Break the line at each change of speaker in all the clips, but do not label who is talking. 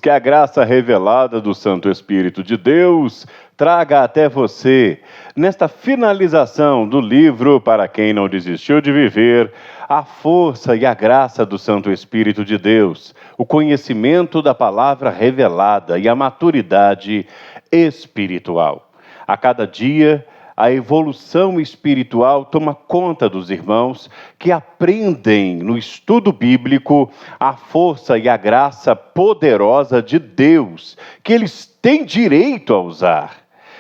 Que a graça revelada do Santo Espírito de Deus traga até você, nesta finalização do livro Para Quem Não Desistiu de Viver, a força e a graça do Santo Espírito de Deus, o conhecimento da palavra revelada e a maturidade espiritual. A cada dia, a evolução espiritual toma conta dos irmãos que aprendem no estudo bíblico a força e a graça poderosa de Deus, que eles têm direito a usar.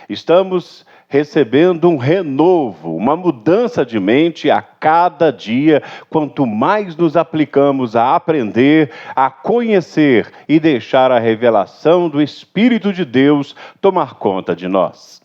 Estamos recebendo um renovo, uma mudança de mente a cada dia, quanto mais nos aplicamos a aprender, a conhecer e deixar a revelação do Espírito de Deus tomar conta de nós.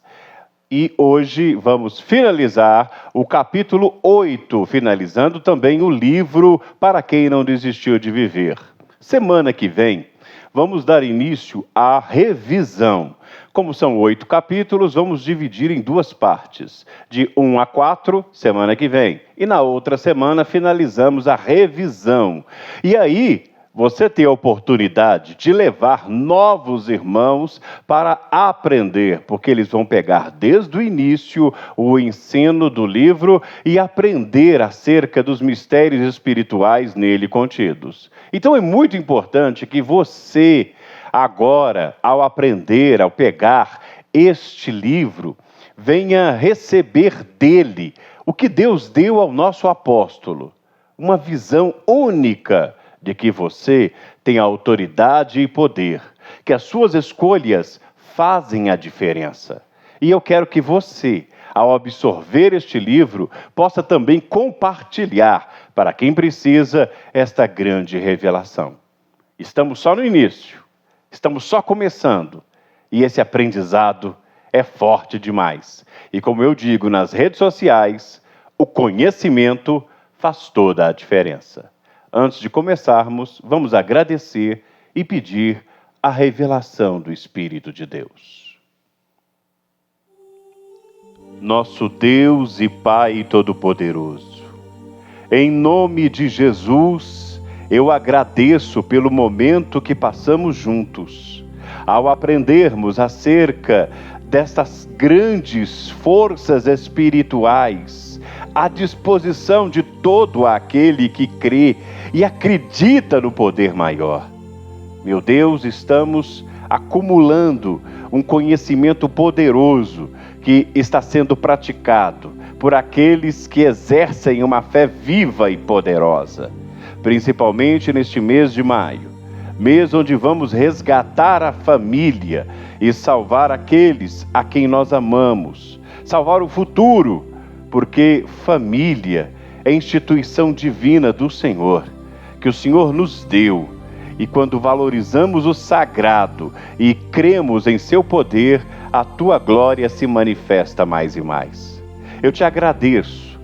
E hoje vamos finalizar o capítulo 8, finalizando também o livro Para Quem Não Desistiu de Viver. Semana que vem, vamos dar início à revisão. Como são 8 capítulos, vamos dividir em 2 partes, de 1 a 4, semana que vem. E na outra semana finalizamos a revisão. E aí, você tem a oportunidade de levar novos irmãos para aprender, porque eles vão pegar desde o início o ensino do livro e aprender acerca dos mistérios espirituais nele contidos. Então é muito importante que você, agora, ao aprender, ao pegar este livro, venha receber dele o que Deus deu ao nosso apóstolo, uma visão única de que você tem autoridade e poder, que as suas escolhas fazem a diferença. E eu quero que você, ao absorver este livro, possa também compartilhar para quem precisa esta grande revelação. Estamos só no início, estamos só começando, e esse aprendizado é forte demais. E como eu digo nas redes sociais, o conhecimento faz toda a diferença. Antes de começarmos, vamos agradecer e pedir a revelação do Espírito de Deus. Nosso Deus e Pai Todo-Poderoso, em nome de Jesus, eu agradeço pelo momento que passamos juntos, ao aprendermos acerca destas grandes forças espirituais, à disposição de todo aquele que crê e acredita no poder maior. Meu Deus, estamos acumulando um conhecimento poderoso que está sendo praticado por aqueles que exercem uma fé viva e poderosa, principalmente neste mês de maio, mês onde vamos resgatar a família e salvar aqueles a quem nós amamos, salvar o futuro, porque família é instituição divina do Senhor, que o Senhor nos deu, e quando valorizamos o sagrado e cremos em seu poder, a tua glória se manifesta mais e mais. Eu te agradeço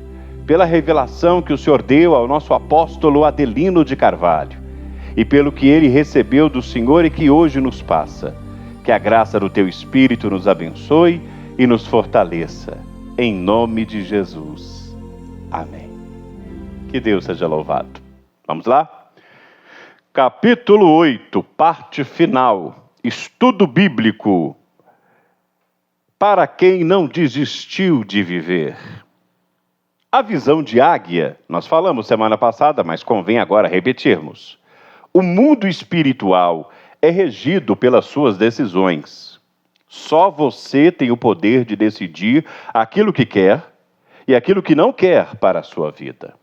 pela revelação que o Senhor deu ao nosso apóstolo Adelino de Carvalho, e pelo que ele recebeu do Senhor e que hoje nos passa. Que a graça do teu Espírito nos abençoe e nos fortaleça. Em nome de Jesus. Amém. Que Deus seja louvado. Vamos lá? Capítulo 8, parte final. Estudo bíblico. Para quem não desistiu de viver. A visão de águia, nós falamos semana passada, mas convém agora repetirmos. O mundo espiritual é regido pelas suas decisões. Só você tem o poder de decidir aquilo que quer e aquilo que não quer para a sua vida.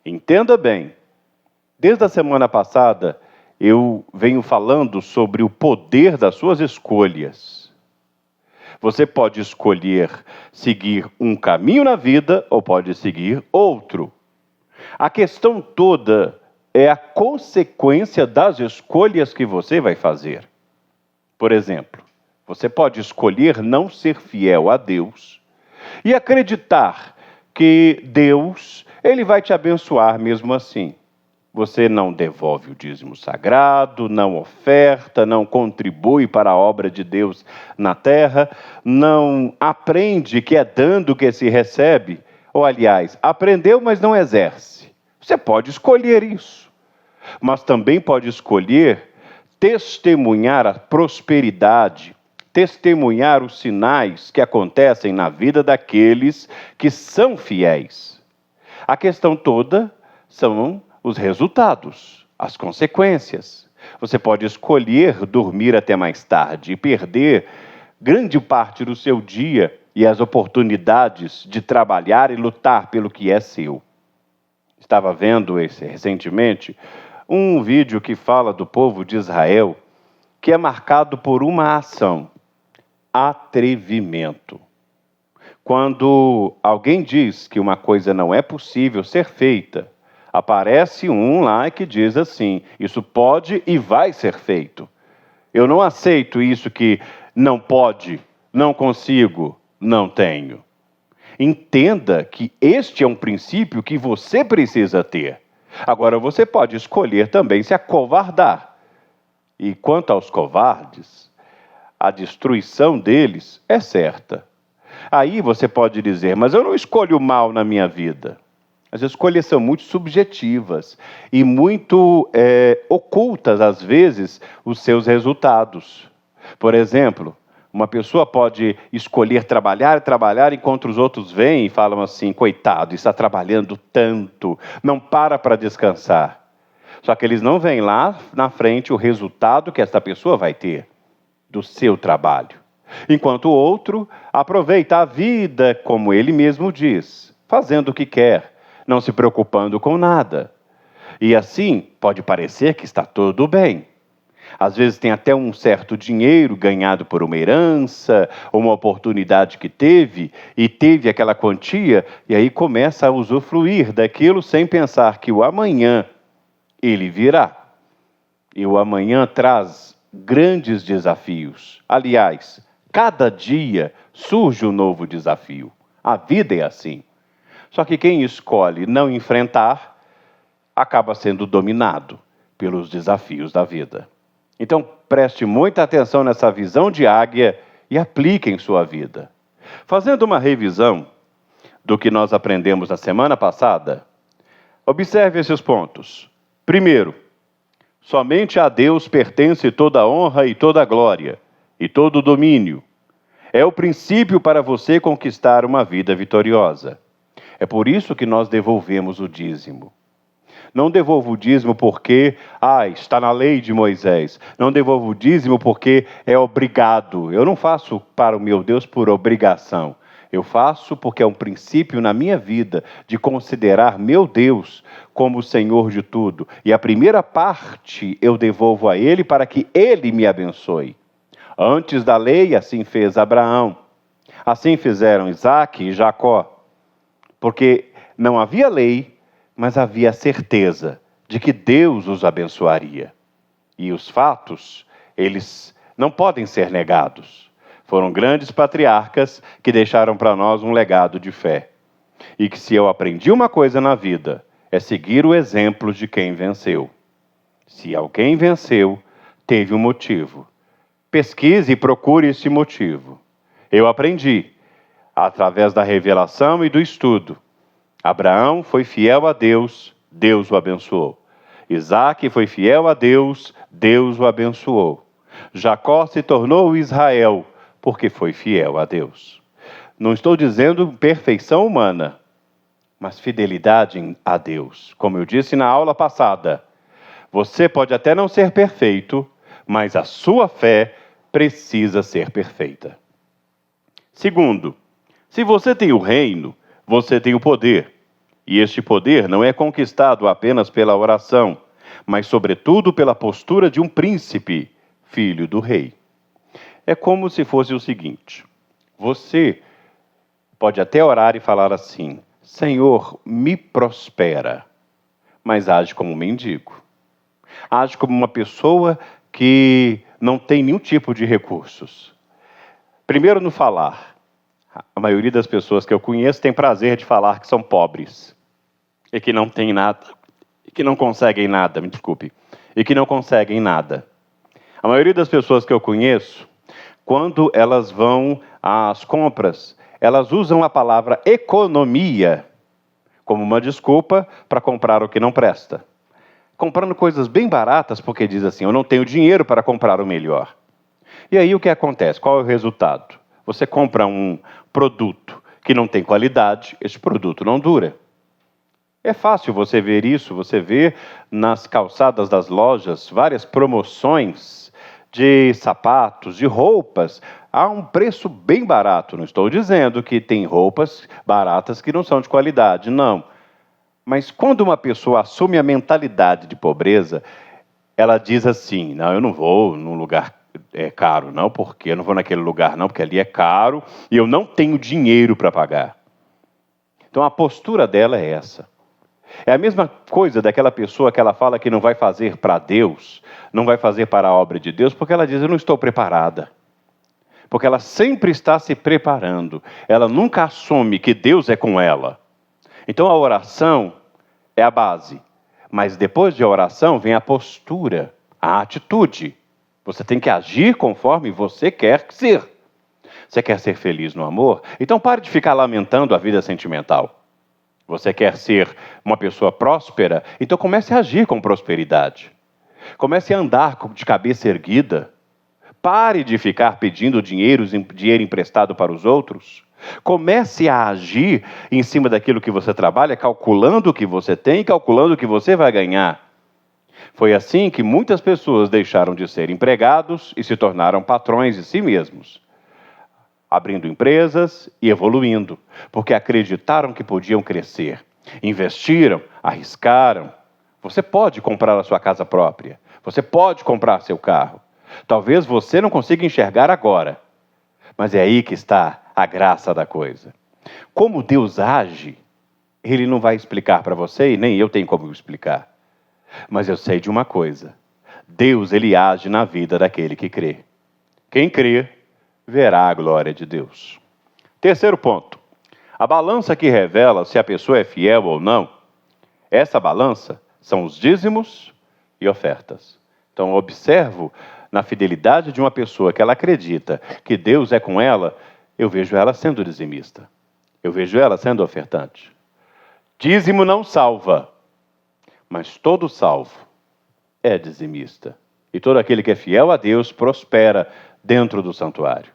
Entenda bem, desde a semana passada eu venho falando sobre o poder das suas escolhas. Você pode escolher seguir um caminho na vida ou pode seguir outro. A questão toda é a consequência das escolhas que você vai fazer. Por exemplo, você pode escolher não ser fiel a Deus e acreditar que Deus, ele vai te abençoar mesmo assim. Você não devolve o dízimo sagrado, não oferta, não contribui para a obra de Deus na terra, não aprende que é dando que se recebe, ou aliás, aprendeu, mas não exerce. Você pode escolher isso, mas também pode escolher testemunhar a prosperidade, testemunhar os sinais que acontecem na vida daqueles que são fiéis. A questão toda são os resultados, as consequências. Você pode escolher dormir até mais tarde e perder grande parte do seu dia e as oportunidades de trabalhar e lutar pelo que é seu. Estava vendo recentemente um vídeo que fala do povo de Israel, que é marcado por uma ação: atrevimento. Quando alguém diz que uma coisa não é possível ser feita, aparece um lá que diz assim: isso pode e vai ser feito. Eu não aceito isso que não pode, não consigo, não tenho. Entenda que este é um princípio que você precisa ter. Agora, você pode escolher também se acovardar. E quanto aos covardes, a destruição deles é certa. Aí você pode dizer: mas eu não escolho o mal na minha vida. As escolhas são muito subjetivas e muito ocultas, às vezes, os seus resultados. Por exemplo, uma pessoa pode escolher trabalhar, enquanto os outros vêm e falam assim: coitado, está trabalhando tanto, não para descansar. Só que eles não veem lá na frente o resultado que esta pessoa vai ter do seu trabalho. Enquanto o outro aproveita a vida, como ele mesmo diz, fazendo o que quer, não se preocupando com nada. E assim, pode parecer que está tudo bem. Às vezes tem até um certo dinheiro ganhado por uma herança, ou uma oportunidade que teve, e teve aquela quantia, e aí começa a usufruir daquilo sem pensar que o amanhã ele virá. E o amanhã traz grandes desafios. Aliás, cada dia surge um novo desafio. A vida é assim. Só que quem escolhe não enfrentar, acaba sendo dominado pelos desafios da vida. Então, preste muita atenção nessa visão de águia e aplique em sua vida. Fazendo uma revisão do que nós aprendemos na semana passada, observe esses pontos. Primeiro, somente a Deus pertence toda a honra e toda a glória, e todo o domínio. É o princípio para você conquistar uma vida vitoriosa. É por isso que nós devolvemos o dízimo. Não devolvo o dízimo porque, está na lei de Moisés. Não devolvo o dízimo porque é obrigado. Eu não faço para o meu Deus por obrigação. Eu faço porque é um princípio na minha vida de considerar meu Deus como o Senhor de tudo. E a primeira parte eu devolvo a Ele para que Ele me abençoe. Antes da lei, assim fez Abraão. Assim fizeram Isaque e Jacó. Porque não havia lei, mas havia a certeza de que Deus os abençoaria. E os fatos, eles não podem ser negados. Foram grandes patriarcas que deixaram para nós um legado de fé. E que se eu aprendi uma coisa na vida, é seguir o exemplo de quem venceu. Se alguém venceu, teve um motivo. Pesquise e procure esse motivo. Eu aprendi, através da revelação e do estudo. Abraão foi fiel a Deus, Deus o abençoou. Isaque foi fiel a Deus, Deus o abençoou. Jacó se tornou Israel, porque foi fiel a Deus. Não estou dizendo perfeição humana, mas fidelidade a Deus. Como eu disse na aula passada, você pode até não ser perfeito, mas a sua fé precisa ser perfeita. Segundo, se você tem o reino, você tem o poder. E este poder não é conquistado apenas pela oração, mas sobretudo pela postura de um príncipe, filho do rei. É como se fosse o seguinte: você pode até orar e falar assim: Senhor, me prospera, mas age como um mendigo. Age como uma pessoa que não tem nenhum tipo de recursos. Primeiro, no falar. A maioria das pessoas que eu conheço tem prazer de falar que são pobres e que não têm nada, e que não conseguem nada, e que não conseguem nada. A maioria das pessoas que eu conheço, quando elas vão às compras, elas usam a palavra economia como uma desculpa para comprar o que não presta. comprando coisas bem baratas porque diz assim, eu não tenho dinheiro para comprar o melhor. E aí o que acontece? Qual é o resultado? Você compra um produto que não tem qualidade, esse produto não dura. É fácil você ver isso, você vê nas calçadas das lojas várias promoções de sapatos, de roupas, a um preço bem barato. Não estou dizendo que tem roupas baratas que não são de qualidade, não. Mas quando uma pessoa assume a mentalidade de pobreza, ela diz assim, não, eu não vou num lugar caro, não, porque eu não vou naquele lugar, não, porque ali é caro e eu não tenho dinheiro para pagar. Então a postura dela é essa. É a mesma coisa daquela pessoa que ela fala que não vai fazer para Deus, não vai fazer para a obra de Deus, porque ela diz, eu não estou preparada. Porque ela sempre está se preparando. Ela nunca assume que Deus é com ela. Então a oração é a base. Mas depois de a oração vem a postura, a atitude. Você tem que agir conforme você quer ser. Você quer ser feliz no amor? Então pare de ficar lamentando a vida sentimental. Você quer ser uma pessoa próspera? Então comece a agir com prosperidade. Comece a andar de cabeça erguida. Pare de ficar pedindo dinheiro emprestado para os outros. Comece a agir em cima daquilo que você trabalha, calculando o que você tem, calculando o que você vai ganhar. Foi assim que muitas pessoas deixaram de ser empregados e se tornaram patrões de si mesmos, abrindo empresas e evoluindo, porque acreditaram que podiam crescer. Investiram, arriscaram. Você pode comprar a sua casa própria. Você pode comprar seu carro. Talvez você não consiga enxergar agora, mas é aí que está a graça da coisa. Como Deus age, Ele não vai explicar para você e nem eu tenho como explicar. Mas eu sei de uma coisa. Deus, Ele age na vida daquele que crê. Quem crê, verá a glória de Deus. Terceiro ponto. A balança que revela se a pessoa é fiel ou não, essa balança são os dízimos e ofertas. Então, observo na fidelidade de uma pessoa que ela acredita que Deus é com ela, eu vejo ela sendo dizimista. Eu vejo ela sendo ofertante. Dízimo não salva, mas todo salvo é dizimista. E todo aquele que é fiel a Deus prospera dentro do santuário.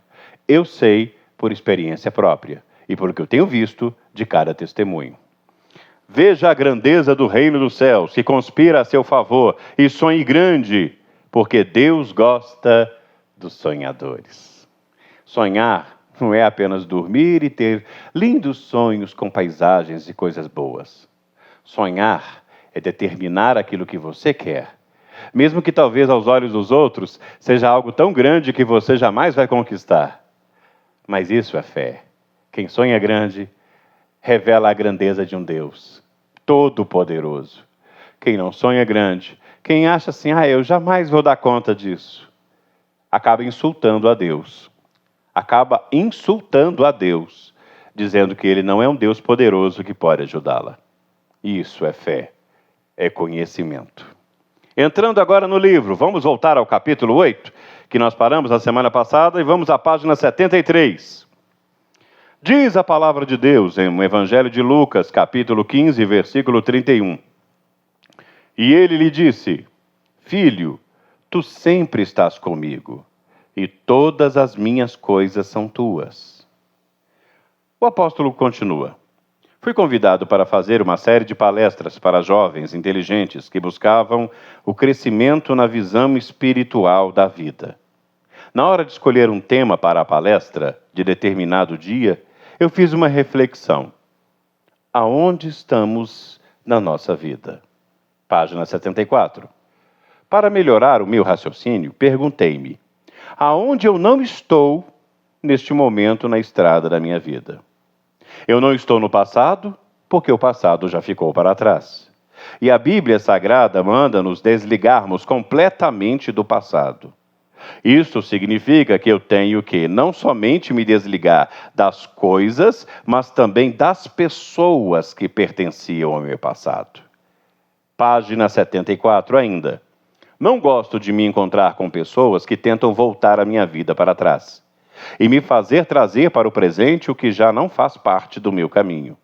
Eu sei por experiência própria e por que eu tenho visto de cada testemunho. Veja a grandeza do reino dos céus, que conspira a seu favor, e sonhe grande, porque Deus gosta dos sonhadores. Sonhar não é apenas dormir e ter lindos sonhos com paisagens e coisas boas. Sonhar é determinar aquilo que você quer, mesmo que talvez aos olhos dos outros seja algo tão grande que você jamais vai conquistar. Mas isso é fé. Quem sonha grande revela a grandeza de um Deus todo-poderoso. Quem não sonha grande, quem acha assim, eu jamais vou dar conta disso, acaba insultando a Deus. Acaba insultando a Deus, dizendo que Ele não é um Deus poderoso que pode ajudá-la. Isso é fé, é conhecimento. Entrando agora no livro, vamos voltar ao capítulo 8, que nós paramos na semana passada, e vamos à página 73. Diz a palavra de Deus em Evangelho de Lucas, capítulo 15, versículo 31. E ele lhe disse, filho, tu sempre estás comigo, e todas as minhas coisas são tuas. O apóstolo continua. Fui convidado para fazer uma série de palestras para jovens inteligentes que buscavam o crescimento na visão espiritual da vida. Na hora de escolher um tema para a palestra de determinado dia, eu fiz uma reflexão. Aonde estamos na nossa vida? Página 74. Para melhorar o meu raciocínio, perguntei-me, aonde eu não estou neste momento na estrada da minha vida? Eu não estou no passado, porque o passado já ficou para trás. E a Bíblia Sagrada manda nos desligarmos completamente do passado. Isso significa que eu tenho que não somente me desligar das coisas, mas também das pessoas que pertenciam ao meu passado. Página 74 ainda. Não gosto de me encontrar com pessoas que tentam voltar a minha vida para trás e me fazer trazer para o presente o que já não faz parte do meu caminho.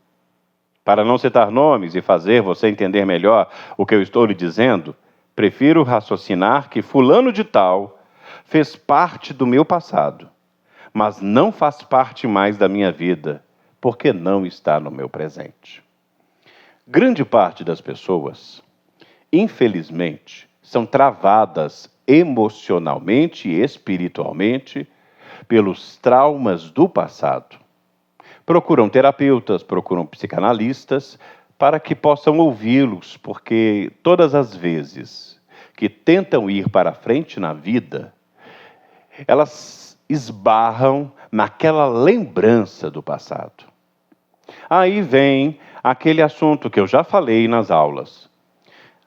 Para não citar nomes e fazer você entender melhor o que eu estou lhe dizendo, prefiro raciocinar que fulano de tal fez parte do meu passado, mas não faz parte mais da minha vida, porque não está no meu presente. Grande parte das pessoas, infelizmente, são travadas emocionalmente e espiritualmente pelos traumas do passado. Procuram terapeutas, procuram psicanalistas para que possam ouvi-los, porque todas as vezes que tentam ir para frente na vida, elas esbarram naquela lembrança do passado. Aí vem aquele assunto que eu já falei nas aulas.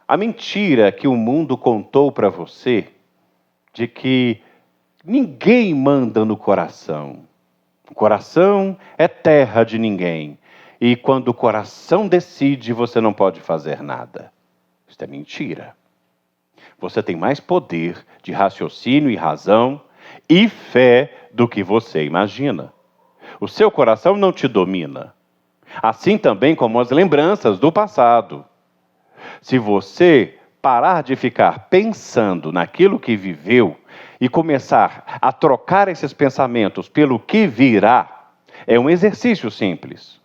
A mentira que o mundo contou para você de que ninguém manda no coração. O coração é terra de ninguém. E quando o coração decide, você não pode fazer nada. Isso é mentira. Você tem mais poder de raciocínio e razão e fé do que você imagina. O seu coração não te domina. Assim também como as lembranças do passado. Se você parar de ficar pensando naquilo que viveu e começar a trocar esses pensamentos pelo que virá, é um exercício simples.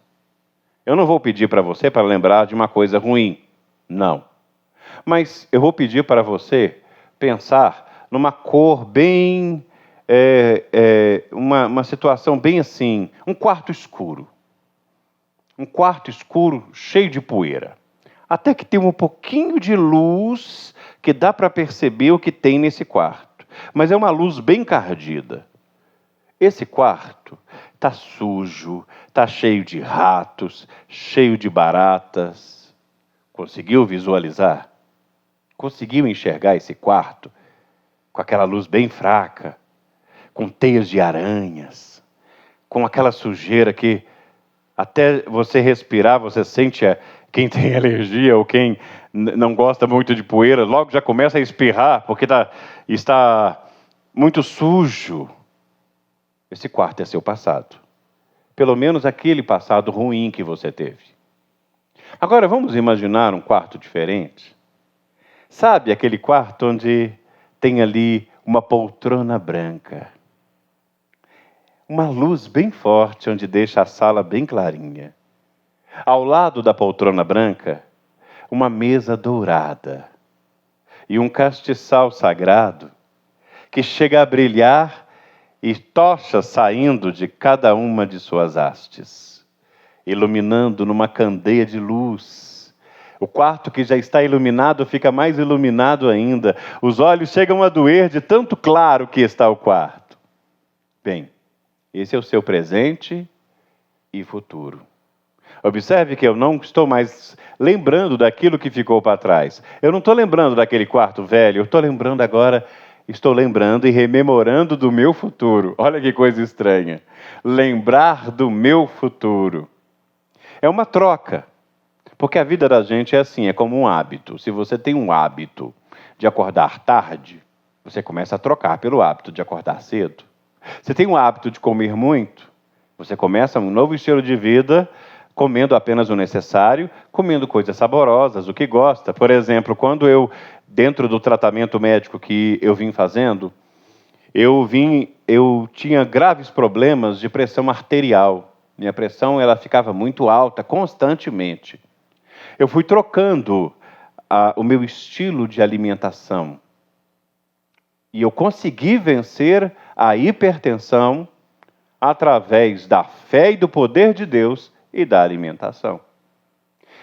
Eu não vou pedir para você para lembrar de uma coisa ruim, não. Mas eu vou pedir para você pensar numa cor bem, uma situação bem assim, um quarto escuro. Um quarto escuro cheio de poeira. Até que tem um pouquinho de luz que dá para perceber o que tem nesse quarto. Mas é uma luz bem encardida. Esse quarto está sujo, está cheio de ratos, cheio de baratas. Conseguiu visualizar? Conseguiu enxergar esse quarto com aquela luz bem fraca, com teias de aranhas, com aquela sujeira que até você respirar, você sente quem tem alergia ou quem não gosta muito de poeira, logo já começa a espirrar, porque está muito sujo. Esse quarto é seu passado. Pelo menos aquele passado ruim que você teve. Agora vamos imaginar um quarto diferente. Sabe aquele quarto onde tem ali uma poltrona branca? Uma luz bem forte onde deixa a sala bem clarinha. Ao lado da poltrona branca, uma mesa dourada e um castiçal sagrado que chega a brilhar e tochas saindo de cada uma de suas hastes, iluminando numa candeia de luz. O quarto que já está iluminado fica mais iluminado ainda. Os olhos chegam a doer de tanto claro que está o quarto. Bem, esse é o seu presente e futuro. Observe que eu não estou mais lembrando daquilo que ficou para trás. Eu não estou lembrando daquele quarto velho, eu estou lembrando agora, estou lembrando e rememorando do meu futuro. Olha que coisa estranha. Lembrar do meu futuro. É uma troca. Porque a vida da gente é assim, é como um hábito. Se você tem um hábito de acordar tarde, você começa a trocar pelo hábito de acordar cedo. Você tem um hábito de comer muito, você começa um novo estilo de vida comendo apenas o necessário, comendo coisas saborosas, o que gosta. Por exemplo, quando dentro do tratamento médico que eu vim fazendo, eu tinha graves problemas de pressão arterial. Minha pressão ela ficava muito alta constantemente. Eu fui trocando o meu estilo de alimentação. E eu consegui vencer a hipertensão através da fé e do poder de Deus e da alimentação.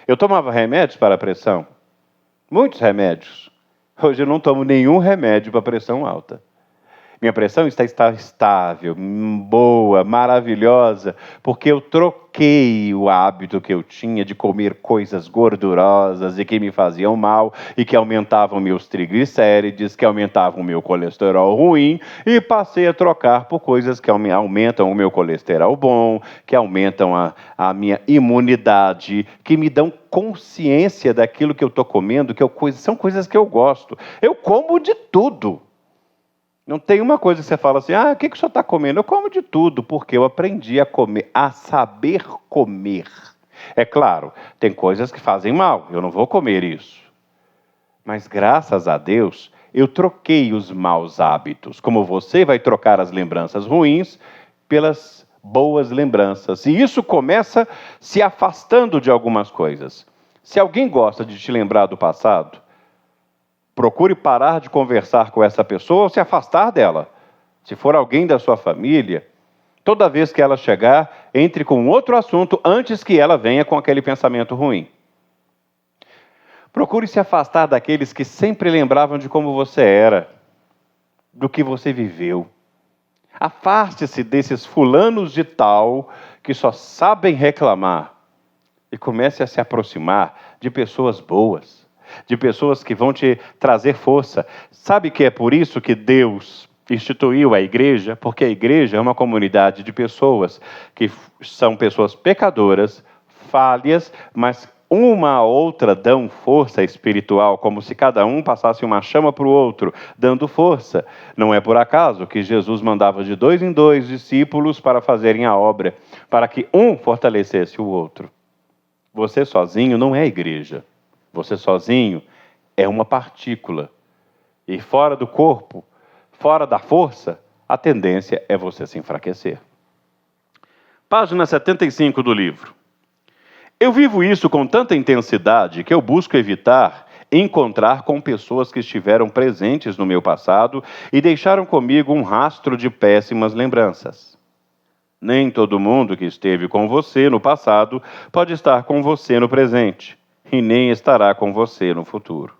Eu tomava remédios para a pressão, muitos remédios. Hoje eu não tomo nenhum remédio para pressão alta. Minha pressão está estável, boa, maravilhosa, porque eu troquei o hábito que eu tinha de comer coisas gordurosas e que me faziam mal e que aumentavam meus triglicérides, que aumentavam o meu colesterol ruim, e passei a trocar por coisas que aumentam o meu colesterol bom, que aumentam a minha imunidade, que me dão consciência daquilo que eu estou comendo, são coisas que eu gosto. Eu como de tudo. Não tem uma coisa que você fala assim, o que o senhor está comendo? Eu como de tudo, porque eu aprendi a comer, a saber comer. É claro, tem coisas que fazem mal, eu não vou comer isso. Mas graças a Deus, eu troquei os maus hábitos, como você vai trocar as lembranças ruins pelas boas lembranças. E isso começa se afastando de algumas coisas. Se alguém gosta de te lembrar do passado, procure parar de conversar com essa pessoa ou se afastar dela. Se for alguém da sua família, toda vez que ela chegar, entre com outro assunto antes que ela venha com aquele pensamento ruim. Procure se afastar daqueles que sempre lembravam de como você era, do que você viveu. Afaste-se desses fulanos de tal que só sabem reclamar e comece a se aproximar de pessoas boas, de pessoas que vão te trazer força. Sabe que é por isso que Deus instituiu a igreja? Porque a igreja é uma comunidade de pessoas que são pessoas pecadoras, falhas, mas uma a outra dão força espiritual, como se cada um passasse uma chama para o outro, dando força. Não é por acaso que Jesus mandava de 2 em 2 discípulos para fazerem a obra, para que um fortalecesse o outro. Você sozinho não é igreja. Você sozinho é uma partícula. E fora do corpo, fora da força, a tendência é você se enfraquecer. Página 75 do livro. Eu vivo isso com tanta intensidade que eu busco evitar encontrar com pessoas que estiveram presentes no meu passado e deixaram comigo um rastro de péssimas lembranças. Nem todo mundo que esteve com você no passado pode estar com você no presente, e nem estará com você no futuro.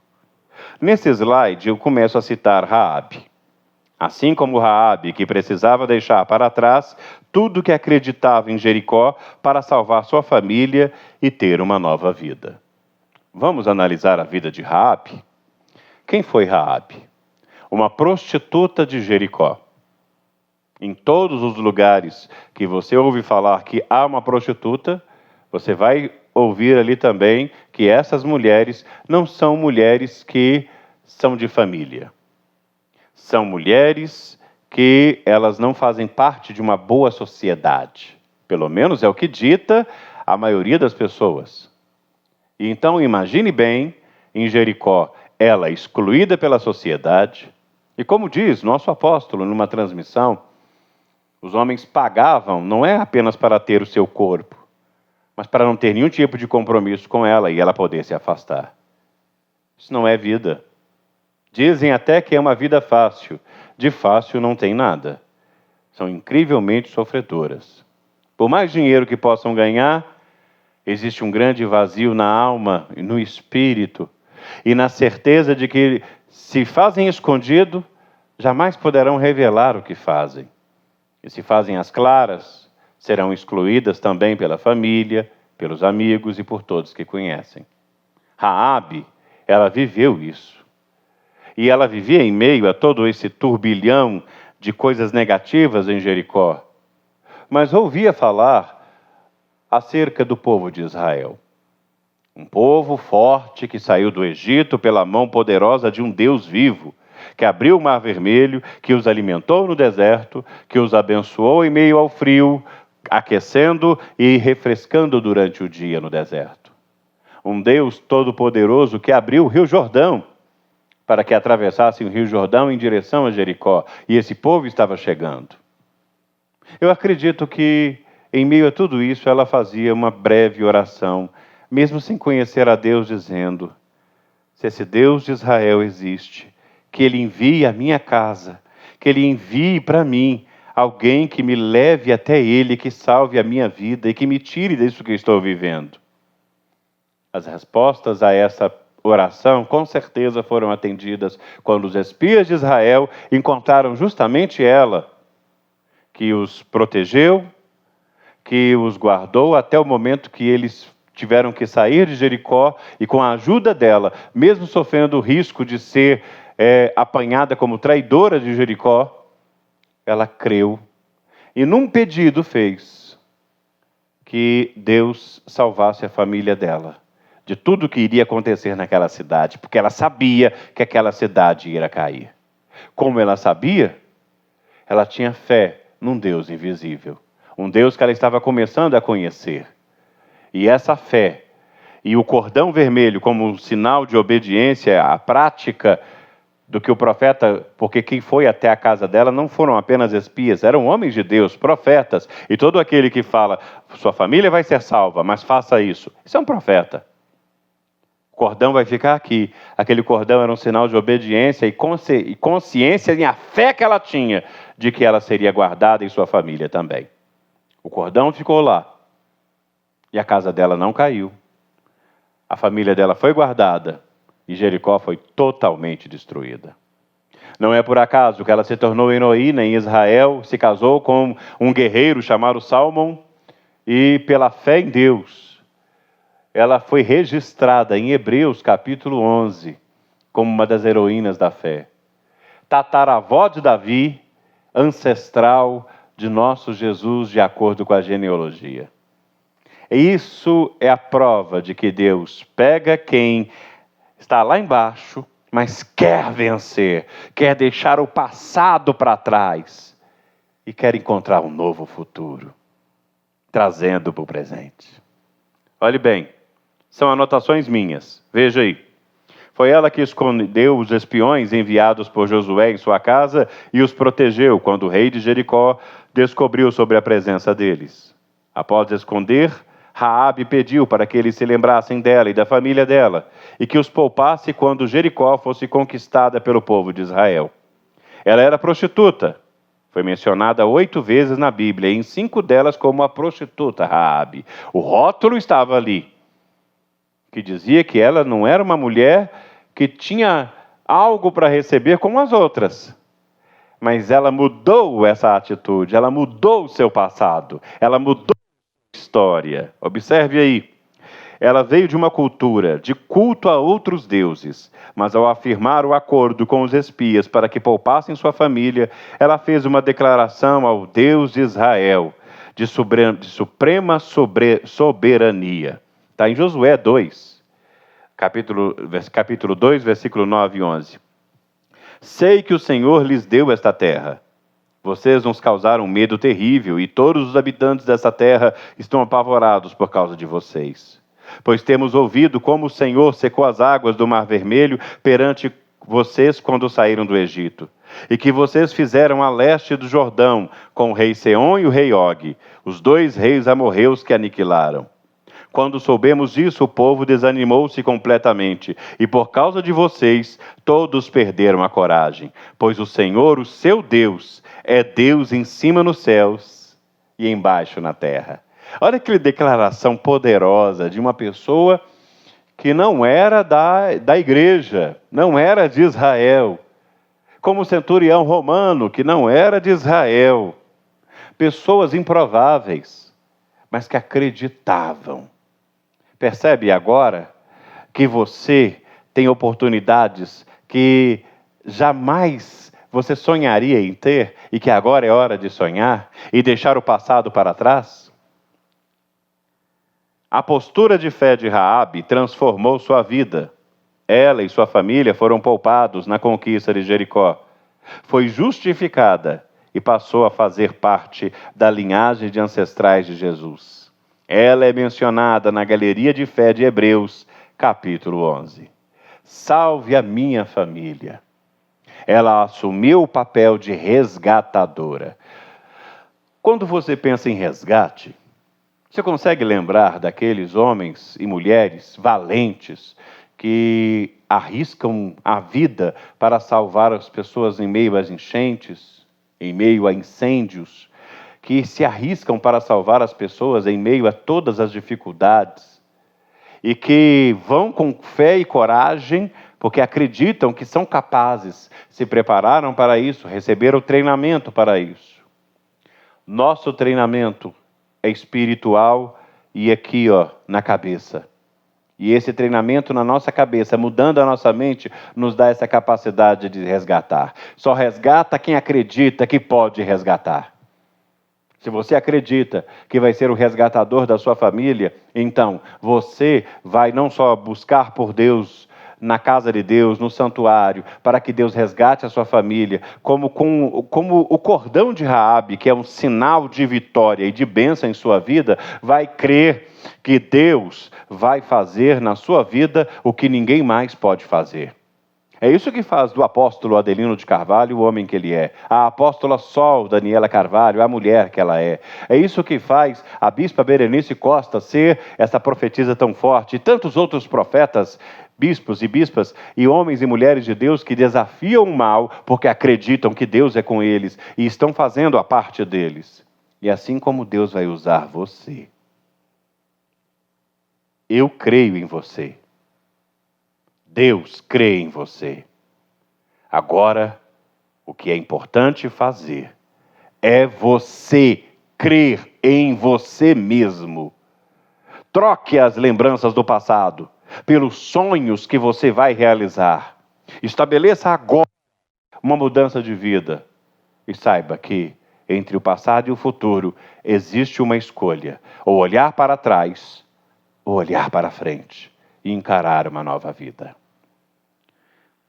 Nesse slide eu começo a citar Raabe. Assim como Raabe, que precisava deixar para trás tudo que acreditava em Jericó para salvar sua família e ter uma nova vida. Vamos analisar a vida de Raabe? Quem foi Raabe? Uma prostituta de Jericó. Em todos os lugares que você ouve falar que há uma prostituta, você vai ouvir ali também que essas mulheres não são mulheres que são de família. São mulheres que elas não fazem parte de uma boa sociedade. Pelo menos é o que dita a maioria das pessoas. E então imagine bem, em Jericó, ela excluída pela sociedade. E como diz nosso apóstolo numa transmissão, os homens pagavam não é apenas para ter o seu corpo, mas para não ter nenhum tipo de compromisso com ela e ela poder se afastar. Isso não é vida. Dizem até que é uma vida fácil. De fácil não tem nada. São incrivelmente sofredoras. Por mais dinheiro que possam ganhar, existe um grande vazio na alma e no espírito, e na certeza de que, se fazem escondido, jamais poderão revelar o que fazem. E se fazem às claras, serão excluídas também pela família, pelos amigos e por todos que conhecem. Raabe, ela viveu isso. E ela vivia em meio a todo esse turbilhão de coisas negativas em Jericó. Mas ouvia falar acerca do povo de Israel. Um povo forte que saiu do Egito pela mão poderosa de um Deus vivo, que abriu o Mar Vermelho, que os alimentou no deserto, que os abençoou em meio ao frio, aquecendo e refrescando durante o dia no deserto. Um Deus todo-poderoso que abriu o Rio Jordão, para que atravessassem o Rio Jordão em direção a Jericó. E esse povo estava chegando. Eu acredito que, em meio a tudo isso, ela fazia uma breve oração, mesmo sem conhecer a Deus, dizendo: se esse Deus de Israel existe, que Ele envie à minha casa, que Ele envie para mim alguém que me leve até Ele, que salve a minha vida e que me tire disso que eu estou vivendo. As respostas a essa oração, com certeza, foram atendidas quando os espias de Israel encontraram justamente ela, que os protegeu, que os guardou até o momento que eles tiveram que sair de Jericó e, com a ajuda dela, mesmo sofrendo o risco de ser apanhada como traidora de Jericó, ela creu e num pedido fez que Deus salvasse a família dela de tudo que iria acontecer naquela cidade, porque ela sabia que aquela cidade ia cair. Como ela sabia? Ela tinha fé num Deus invisível, um Deus que ela estava começando a conhecer. E essa fé e o cordão vermelho como um sinal de obediência à prática do que o profeta, porque quem foi até a casa dela não foram apenas espias, eram homens de Deus, profetas, e todo aquele que fala, sua família vai ser salva, mas faça isso, isso é um profeta. O cordão vai ficar aqui. Aquele cordão era um sinal de obediência e consciência e a fé que ela tinha de que ela seria guardada e sua família também. O cordão ficou lá e a casa dela não caiu. A família dela foi guardada e Jericó foi totalmente destruída. Não é por acaso que ela se tornou heroína em Israel, se casou com um guerreiro chamado Salmão e pela fé em Deus, ela foi registrada em Hebreus capítulo 11 como uma das heroínas da fé. Tataravó de Davi, ancestral de nosso Jesus de acordo com a genealogia. Isso é a prova de que Deus pega quem está lá embaixo, mas quer vencer, quer deixar o passado para trás e quer encontrar um novo futuro, trazendo para o presente. Olhe bem, são anotações minhas, veja aí. Foi ela que escondeu os espiões enviados por Josué em sua casa e os protegeu quando o rei de Jericó descobriu sobre a presença deles. Após esconder, Raabe pediu para que eles se lembrassem dela e da família dela, e que os poupasse quando Jericó fosse conquistada pelo povo de Israel. Ela era prostituta, foi mencionada 8 vezes na Bíblia, e em 5 delas como a prostituta Raabe. O rótulo estava ali, que dizia que ela não era uma mulher que tinha algo para receber como as outras. Mas ela mudou essa atitude, ela mudou o seu passado, ela mudou história. Observe aí. Ela veio de uma cultura de culto a outros deuses, mas ao afirmar o acordo com os espias para que poupassem sua família, ela fez uma declaração ao Deus de Israel, de suprema soberania. Está em Josué 2, capítulo 2, versículo 9 e 11. Sei que o Senhor lhes deu esta terra. Vocês nos causaram um medo terrível e todos os habitantes dessa terra estão apavorados por causa de vocês. Pois temos ouvido como o Senhor secou as águas do Mar Vermelho perante vocês quando saíram do Egito. E que vocês fizeram a leste do Jordão com o rei Seom e o rei Og, os 2 reis amorreus que aniquilaram. Quando soubemos disso, o povo desanimou-se completamente, e por causa de vocês, todos perderam a coragem, pois o Senhor, o seu Deus, é Deus em cima nos céus e embaixo na terra. Olha que declaração poderosa de uma pessoa que não era da igreja, não era de Israel, como o centurião romano, que não era de Israel. Pessoas improváveis, mas que acreditavam. Percebe agora que você tem oportunidades que jamais você sonharia em ter e que agora é hora de sonhar e deixar o passado para trás? A postura de fé de Raabe transformou sua vida. Ela e sua família foram poupados na conquista de Jericó. Foi justificada e passou a fazer parte da linhagem de ancestrais de Jesus. Ela é mencionada na galeria de fé de Hebreus, capítulo 11. Salve a minha família. Ela assumiu o papel de resgatadora. Quando você pensa em resgate, você consegue lembrar daqueles homens e mulheres valentes que arriscam a vida para salvar as pessoas em meio às enchentes, em meio a incêndios, que se arriscam para salvar as pessoas em meio a todas as dificuldades e que vão com fé e coragem porque acreditam que são capazes, se prepararam para isso, receberam treinamento para isso. Nosso treinamento é espiritual e aqui, na cabeça. E esse treinamento na nossa cabeça, mudando a nossa mente, nos dá essa capacidade de resgatar. Só resgata quem acredita que pode resgatar. Se você acredita que vai ser o resgatador da sua família, então você vai não só buscar por Deus na casa de Deus, no santuário, para que Deus resgate a sua família, como o cordão de Raabe, que é um sinal de vitória e de bênção em sua vida, vai crer que Deus vai fazer na sua vida o que ninguém mais pode fazer. É isso que faz do apóstolo Adelino de Carvalho o homem que ele é. A apóstola Sol Daniela Carvalho, a mulher que ela é. É isso que faz a bispa Berenice Costa ser essa profetisa tão forte. E tantos outros profetas, bispos e bispas, e homens e mulheres de Deus que desafiam o mal porque acreditam que Deus é com eles e estão fazendo a parte deles. E assim como Deus vai usar você. Eu creio em você. Deus crê em você. Agora, o que é importante fazer é você crer em você mesmo. Troque as lembranças do passado pelos sonhos que você vai realizar. Estabeleça agora uma mudança de vida. E saiba que entre o passado e o futuro existe uma escolha. Ou olhar para trás, ou olhar para frente e encarar uma nova vida.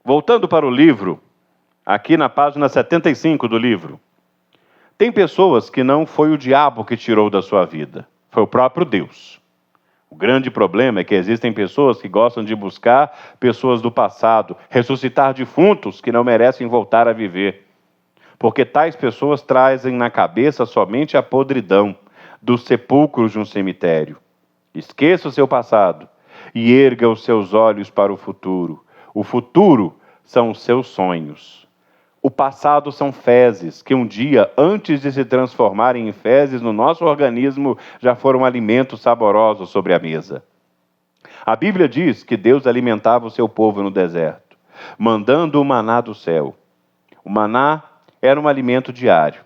Voltando para o livro, aqui na página 75 do livro, tem pessoas que não foi o diabo que tirou da sua vida, foi o próprio Deus. O grande problema é que existem pessoas que gostam de buscar pessoas do passado, ressuscitar defuntos que não merecem voltar a viver. Porque tais pessoas trazem na cabeça somente a podridão dos sepulcros de um cemitério. Esqueça o seu passado e erga os seus olhos para o futuro. O futuro são os seus sonhos. O passado são fezes, que um dia, antes de se transformarem em fezes no nosso organismo, já foram alimentos saborosos sobre a mesa. A Bíblia diz que Deus alimentava o seu povo no deserto, mandando o maná do céu. O maná era um alimento diário.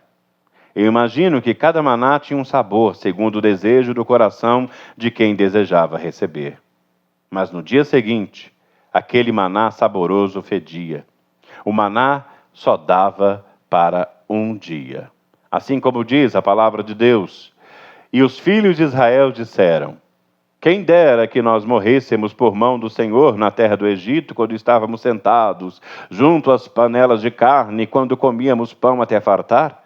Eu imagino que cada maná tinha um sabor, segundo o desejo do coração de quem desejava receber. Mas no dia seguinte, aquele maná saboroso fedia. O maná só dava para um dia. Assim como diz a palavra de Deus. E os filhos de Israel disseram: quem dera que nós morrêssemos por mão do Senhor na terra do Egito, quando estávamos sentados junto às panelas de carne, quando comíamos pão até fartar?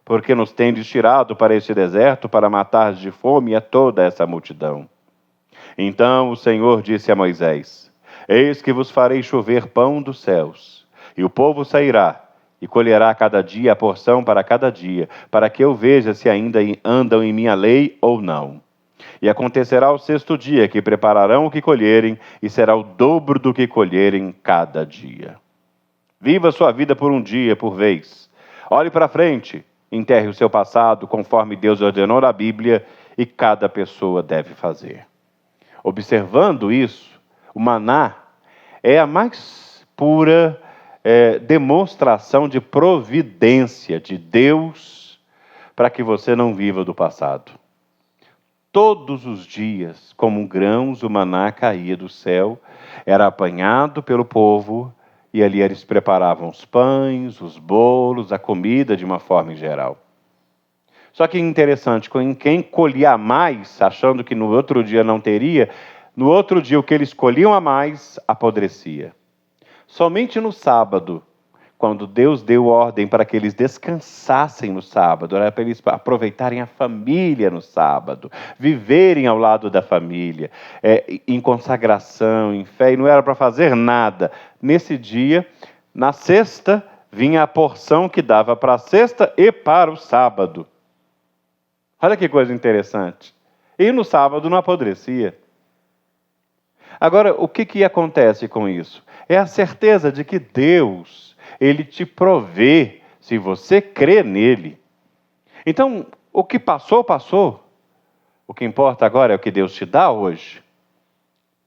Porque nos tendes tirado para este deserto para matar de fome a toda essa multidão. Então o Senhor disse a Moisés: eis que vos farei chover pão dos céus, e o povo sairá e colherá cada dia a porção para cada dia, para que eu veja se ainda andam em minha lei ou não. E acontecerá o sexto dia que prepararão o que colherem, e será o dobro do que colherem cada dia. Viva sua vida por um dia, por vez. Olhe para frente, enterre o seu passado, conforme Deus ordenou na Bíblia, e cada pessoa deve fazer. Observando isso, o maná é a mais pura demonstração de providência de Deus para que você não viva do passado. Todos os dias, como grãos, o maná caía do céu, era apanhado pelo povo e ali eles preparavam os pães, os bolos, a comida de uma forma em geral. Só que interessante, quem colhia mais, achando que no outro dia não teria, no outro dia o que eles colhiam a mais apodrecia. Somente no sábado, quando Deus deu ordem para que eles descansassem no sábado, era para eles aproveitarem a família no sábado, viverem ao lado da família, em consagração, em fé, e não era para fazer nada. Nesse dia, na sexta, vinha a porção que dava para a sexta e para o sábado. Olha que coisa interessante. E no sábado não apodrecia. Agora, o que acontece com isso? É a certeza de que Deus, Ele te provê se você crê nele. Então, o que passou, passou. O que importa agora é o que Deus te dá hoje.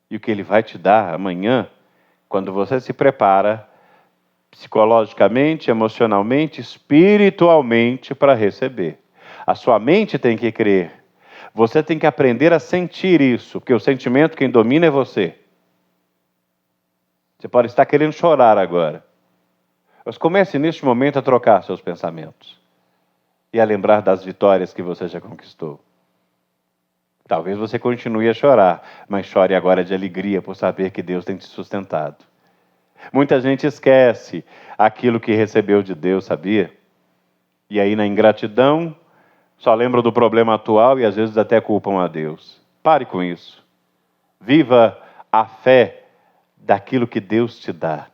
E o que Ele vai te dar amanhã, quando você se prepara psicologicamente, emocionalmente, espiritualmente para receber. A sua mente tem que crer. Você tem que aprender a sentir isso, porque o sentimento quem domina é você. Você pode estar querendo chorar agora. Mas comece neste momento a trocar seus pensamentos e a lembrar das vitórias que você já conquistou. Talvez você continue a chorar, mas chore agora de alegria por saber que Deus tem te sustentado. Muita gente esquece aquilo que recebeu de Deus, sabia? E aí, na ingratidão, só lembram do problema atual e às vezes até culpam a Deus. Pare com isso. Viva a fé daquilo que Deus te dá.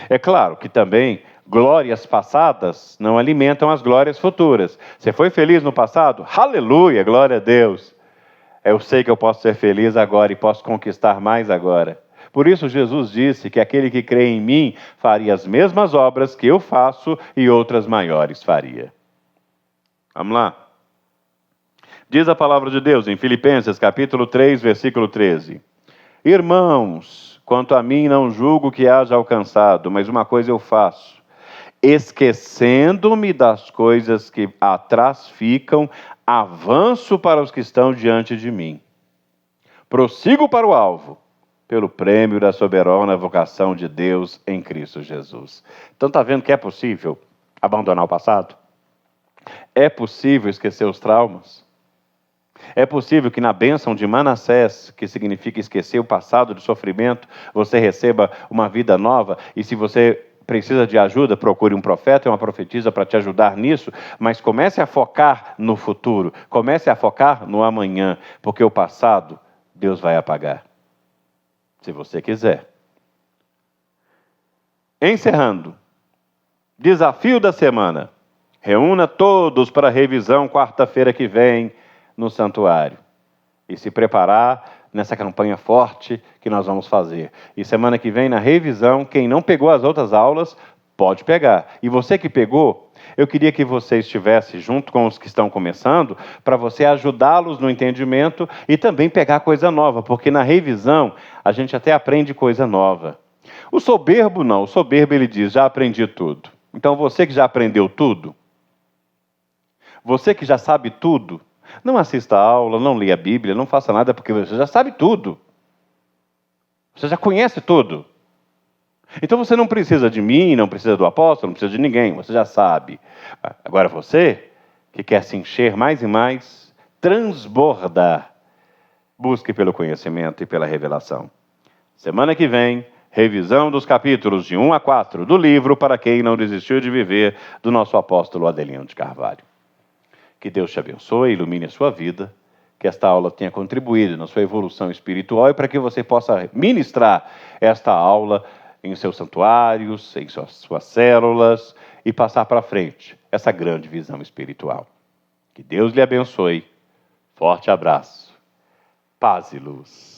É claro que também glórias passadas não alimentam as glórias futuras. Você foi feliz no passado? Aleluia, glória a Deus. Eu sei que eu posso ser feliz agora e posso conquistar mais agora. Por isso Jesus disse que aquele que crê em mim faria as mesmas obras que eu faço e outras maiores faria. Vamos lá. Diz a palavra de Deus em Filipenses capítulo 3, versículo 13. Irmãos, quanto a mim não julgo que haja alcançado, mas uma coisa eu faço, esquecendo-me das coisas que atrás ficam, avanço para os que estão diante de mim. Prossigo para o alvo, pelo prêmio da soberana vocação de Deus em Cristo Jesus. Então está vendo que é possível abandonar o passado? É possível esquecer os traumas? É possível que na bênção de Manassés, que significa esquecer o passado de sofrimento, você receba uma vida nova, e se você precisa de ajuda, procure um profeta e uma profetisa para te ajudar nisso, mas comece a focar no futuro, comece a focar no amanhã, porque o passado Deus vai apagar, se você quiser. Encerrando, desafio da semana, reúna todos para a revisão quarta-feira que vem no santuário e se preparar nessa campanha forte que nós vamos fazer. E semana que vem, na revisão, quem não pegou as outras aulas, pode pegar. E você que pegou, eu queria que você estivesse junto com os que estão começando, para você ajudá-los no entendimento e também pegar coisa nova, porque na revisão a gente até aprende coisa nova. O soberbo não, o soberbo ele diz, já aprendi tudo. Então você que já aprendeu tudo, você que já sabe tudo, não assista a aula, não leia a Bíblia, não faça nada, porque você já sabe tudo. Você já conhece tudo. Então você não precisa de mim, não precisa do apóstolo, não precisa de ninguém, você já sabe. Agora você, que quer se encher mais e mais, transbordar, busque pelo conhecimento e pela revelação. Semana que vem, revisão dos capítulos de 1 a 4 do livro Para Quem Não Desistiu de Viver, do nosso apóstolo Adelino de Carvalho. Que Deus te abençoe, ilumine a sua vida, que esta aula tenha contribuído na sua evolução espiritual e para que você possa ministrar esta aula em seus santuários, em suas células e passar para frente essa grande visão espiritual. Que Deus lhe abençoe. Forte abraço. Paz e luz.